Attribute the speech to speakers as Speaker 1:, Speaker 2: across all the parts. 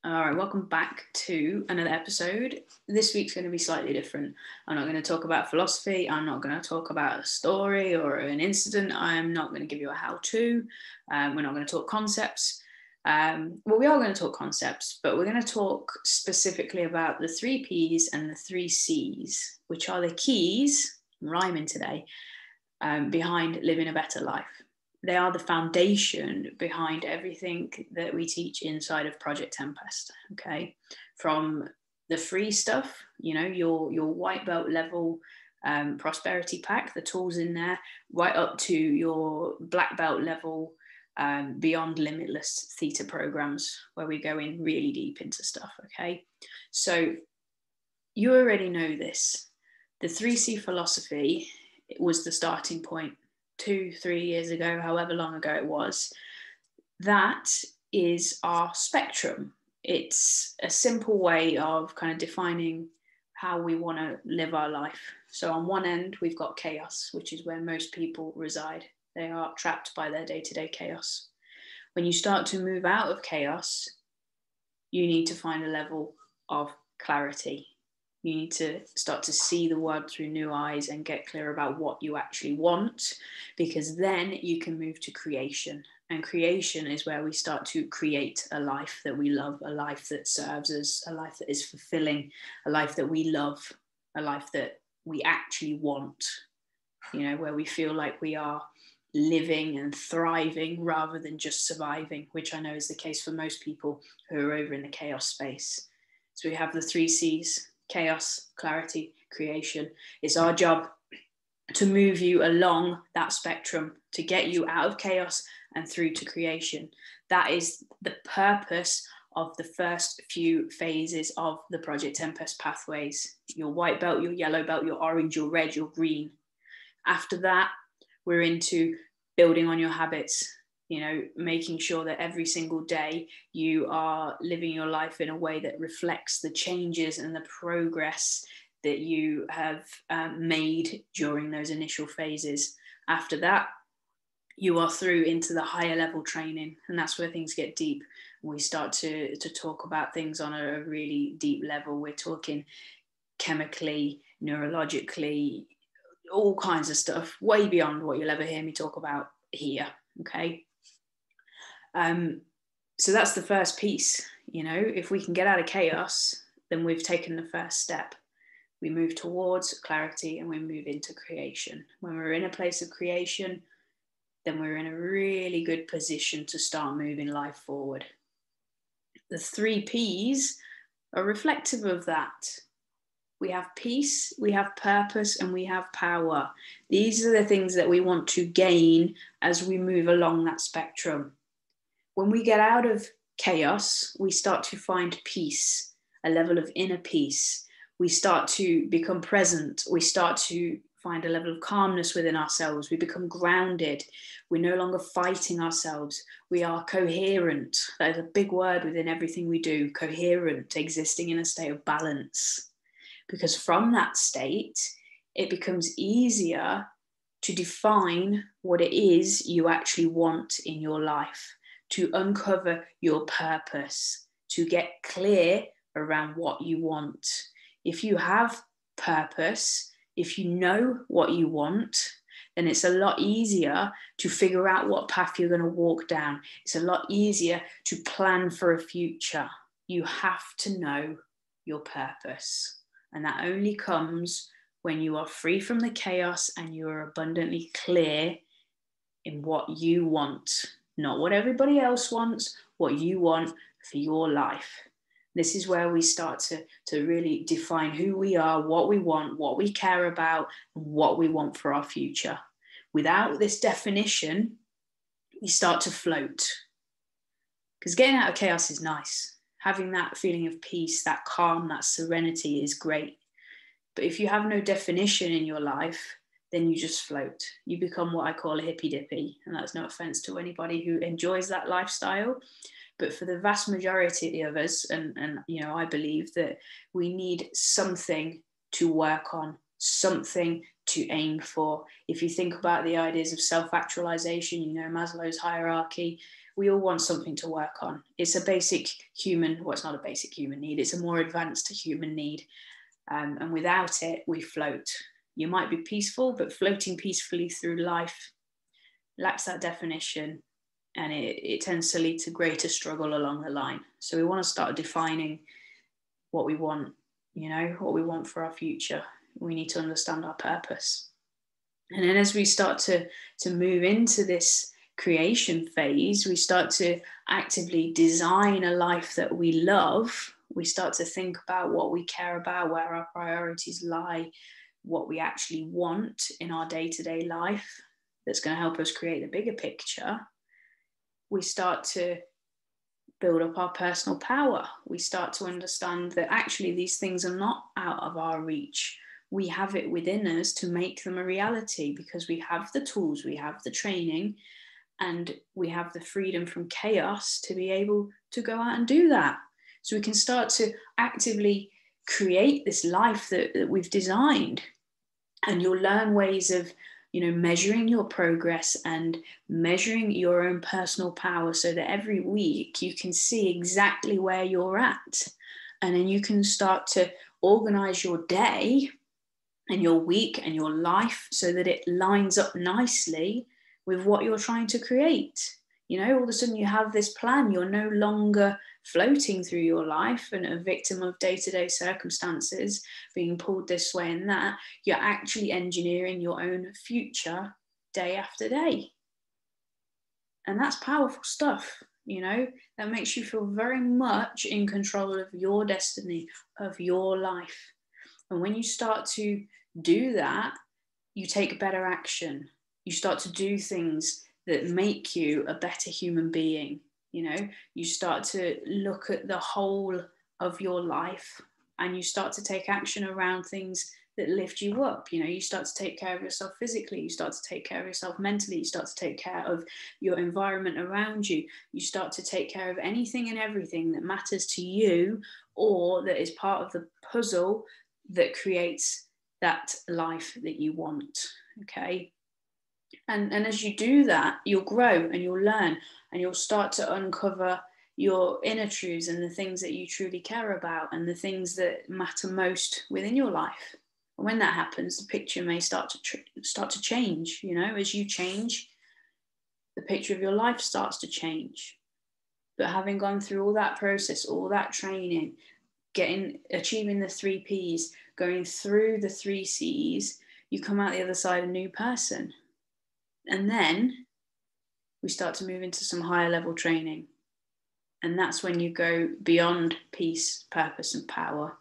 Speaker 1: All right, welcome back to another episode. This week's going to be slightly different. I'm not going to talk about philosophy. I'm not going to talk about a story or an incident. I'm not going to give you a how-to. We're not going to talk concepts. Well, we are going to talk concepts, but we're going to talk specifically about the 3 P's and the 3 C's, which are the keys, I'm rhyming today, behind living a better life. They are the foundation behind everything that we teach inside of Project Tempest, okay? From the free stuff, you know, your white belt level prosperity pack, the tools in there, right up to your black belt level beyond limitless theta programs, where we go in really deep into stuff, okay? So you already know this. The 3C philosophy was the starting point 2-3 years ago, however long ago it was. That is our spectrum. It's a simple way of kind of defining how we want to live our life. So on one end, we've got chaos, which is where most people reside. They are trapped by their day-to-day chaos. When you start to move out of chaos, you need to find a level of clarity. You need to start to see the world through new eyes and get clear about what you actually want, because then you can move to creation. And creation is where we start to create a life that we love, a life that serves us, a life that is fulfilling, a life that we love, a life that we actually want, you know, where we feel like we are living and thriving rather than just surviving, which I know is the case for most people who are over in the chaos space. So we have the 3 C's. Chaos, clarity, creation. It's our job to move you along that spectrum, to get you out of chaos and through to creation. That is the purpose of the first few phases of the Project Tempest pathways. Your white belt, your yellow belt, your orange, your red, your green. After that, we're into building on your habits, you know, making sure that every single day you are living your life in a way that reflects the changes and the progress that you have made during those initial phases. After that, you are through into the higher level training, and that's where things get deep. We start to talk about things on a really deep level. We're talking chemically, neurologically, all kinds of stuff, way beyond what you'll ever hear me talk about here, okay? So that's the first piece. You know, if we can get out of chaos, then we've taken the first step. We move towards clarity and we move into creation. When we're in a place of creation, then we're in a really good position to start moving life forward. The 3 P's are reflective of that. We have peace, we have purpose, and we have power. These are the things that we want to gain as we move along that spectrum. When we get out of chaos, we start to find peace, a level of inner peace. We start to become present. We start to find a level of calmness within ourselves. We become grounded. We're no longer fighting ourselves. We are coherent. That is a big word within everything we do, coherent, existing in a state of balance. Because from that state, it becomes easier to define what it is you actually want in your life, to uncover your purpose, to get clear around what you want. If you have purpose, if you know what you want, then it's a lot easier to figure out what path you're going to walk down. It's a lot easier to plan for a future. You have to know your purpose. And that only comes when you are free from the chaos and you are abundantly clear in what you want. Not what everybody else wants, what you want for your life. This is where we start to really define who we are, what we want, what we care about, and what we want for our future. Without this definition, we start to float. Because getting out of chaos is nice. Having that feeling of peace, that calm, that serenity is great. But if you have no definition in your life, then you just float. You become what I call a hippy dippy. And that's no offense to anybody who enjoys that lifestyle. But for the vast majority of us, and you know, I believe that we need something to work on, something to aim for. If you think about the ideas of self-actualization, you know, Maslow's hierarchy, we all want something to work on. It's a basic human, well, it's not a basic human need, it's a more advanced human need. And without it, we float. You might be peaceful, but floating peacefully through life lacks that definition, and it tends to lead to greater struggle along the line. So we want to start defining what we want, what we want for our future. We need to understand our purpose. And then as we start to move into this creation phase, we start to actively design a life that we love. We start to think about what we care about, where our priorities lie, what we actually want in our day-to-day life that's going to help us create the bigger picture. We start to build up our personal power. We start to understand that actually these things are not out of our reach. We have it within us to make them a reality, because we have the tools, we have the training, and we have the freedom from chaos to be able to go out and do that. So we can start to actively create this life that we've designed. And you'll learn ways of, measuring your progress and measuring your own personal power, so that every week you can see exactly where you're at. And then you can start to organize your day and your week and your life so that it lines up nicely with what you're trying to create. All of a sudden you have this plan. You're no longer floating through your life and a victim of day-to-day circumstances, being pulled this way and that. You're actually engineering your own future day after day. And that's powerful stuff, that makes you feel very much in control of your destiny, of your life. And when you start to do that, you take better action. You start to do things that make you a better human being. You start to look at the whole of your life, and you start to take action around things that lift you up. You start to take care of yourself physically, you start to take care of yourself mentally, you start to take care of your environment around you, you start to take care of anything and everything that matters to you, or that is part of the puzzle that creates that life that you want. Okay. And as you do that, you'll grow and you'll learn, and you'll start to uncover your inner truths and the things that you truly care about and the things that matter most within your life. And when that happens, the picture may start to change. As you change, the picture of your life starts to change. But having gone through all that process, all that training, achieving the 3 Ps, going through the 3 Cs, you come out the other side a new person. And then we start to move into some higher level training. And that's when you go beyond peace, purpose, and power.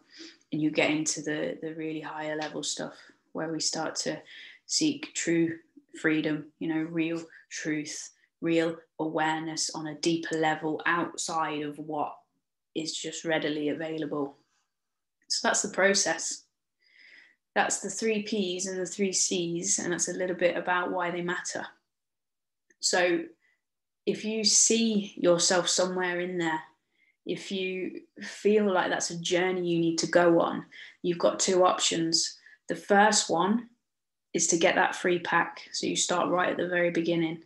Speaker 1: And you get into the really higher level stuff, where we start to seek true freedom, real truth, real awareness on a deeper level outside of what is just readily available. So that's the process. That's the 3 Ps and the 3 Cs, and that's a little bit about why they matter. So if you see yourself somewhere in there, if you feel like that's a journey you need to go on, you've got 2 options. The first one is to get that free pack. So you start right at the very beginning.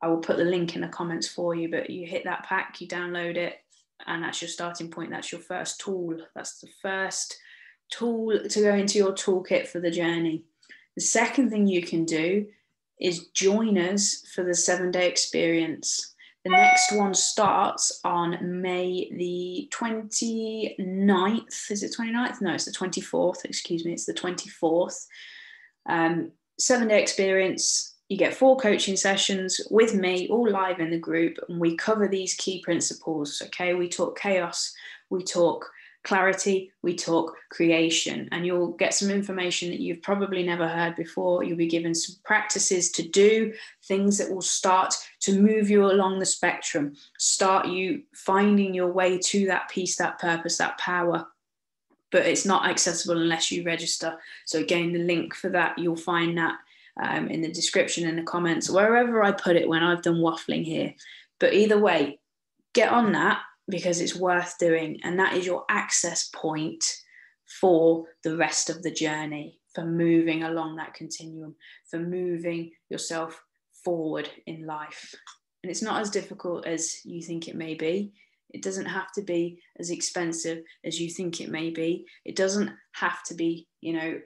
Speaker 1: I will put the link in the comments for you, but you hit that pack, you download it, and that's your starting point. That's your first tool. That's the first tool to go into your toolkit for the journey. The second thing you can do is join us for the 7-day experience. The next one starts on May the 29th. Is it 29th? No, it's the 24th. Excuse me, it's the 24th. 7-day experience. You get 4 coaching sessions with me, all live in the group, and we cover these key principles. Okay, we talk chaos, we talk clarity, we talk creation, and you'll get some information that you've probably never heard before. You'll be given some practices to do, things that will start to move you along the spectrum, start you finding your way to that peace, that purpose, that power. But it's not accessible unless you register. So again, the link for that, you'll find that in the description, in the comments, wherever I put it when I've done waffling here. But either way, get on that, because it's worth doing. And that is your access point for the rest of the journey, for moving along that continuum, for moving yourself forward in life. And it's not as difficult as you think it may be. It doesn't have to be as expensive as you think it may be. It doesn't have to be, you know,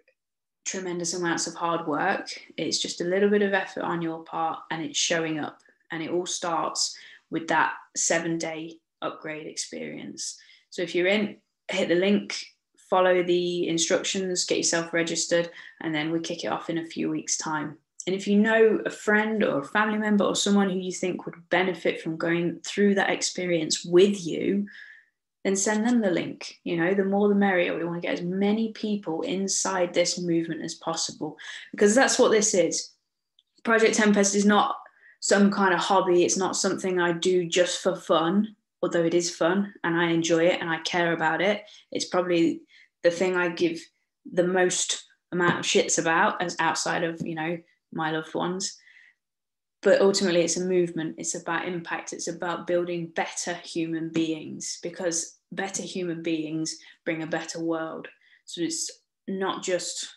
Speaker 1: tremendous amounts of hard work. It's just a little bit of effort on your part, and it's showing up. And it all starts with that 7-day upgrade experience. So if you're in, hit the link, follow the instructions, get yourself registered, and then we kick it off in a few weeks' time. And if you know a friend or a family member or someone who you think would benefit from going through that experience with you, then send them the link. You know, the more the merrier. We want to get as many people inside this movement as possible, because that's what this is. Project Tempest is not some kind of hobby. It's not something I do just for fun, although it is fun and I enjoy it and I care about it. It's probably the thing I give the most amount of shits about, as outside of, you know, my loved ones. But ultimately it's a movement. It's about impact. It's about building better human beings, because better human beings bring a better world. So it's not just,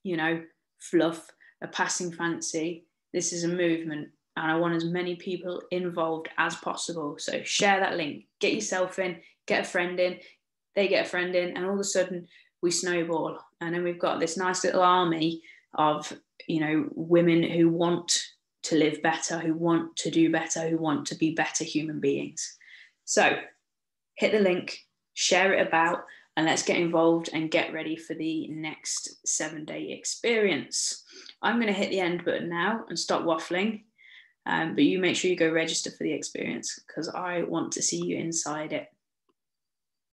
Speaker 1: you know, fluff, a passing fancy. This is a movement, and I want as many people involved as possible. So share that link, get yourself in, get a friend in, they get a friend in, and all of a sudden we snowball. And then we've got this nice little army of, you know, women who want to live better, who want to do better, who want to be better human beings. So hit the link, share it about, and let's get involved and get ready for the next 7-day experience. I'm going to hit the end button now and stop waffling, but you make sure you go register for the experience, because I want to see you inside it.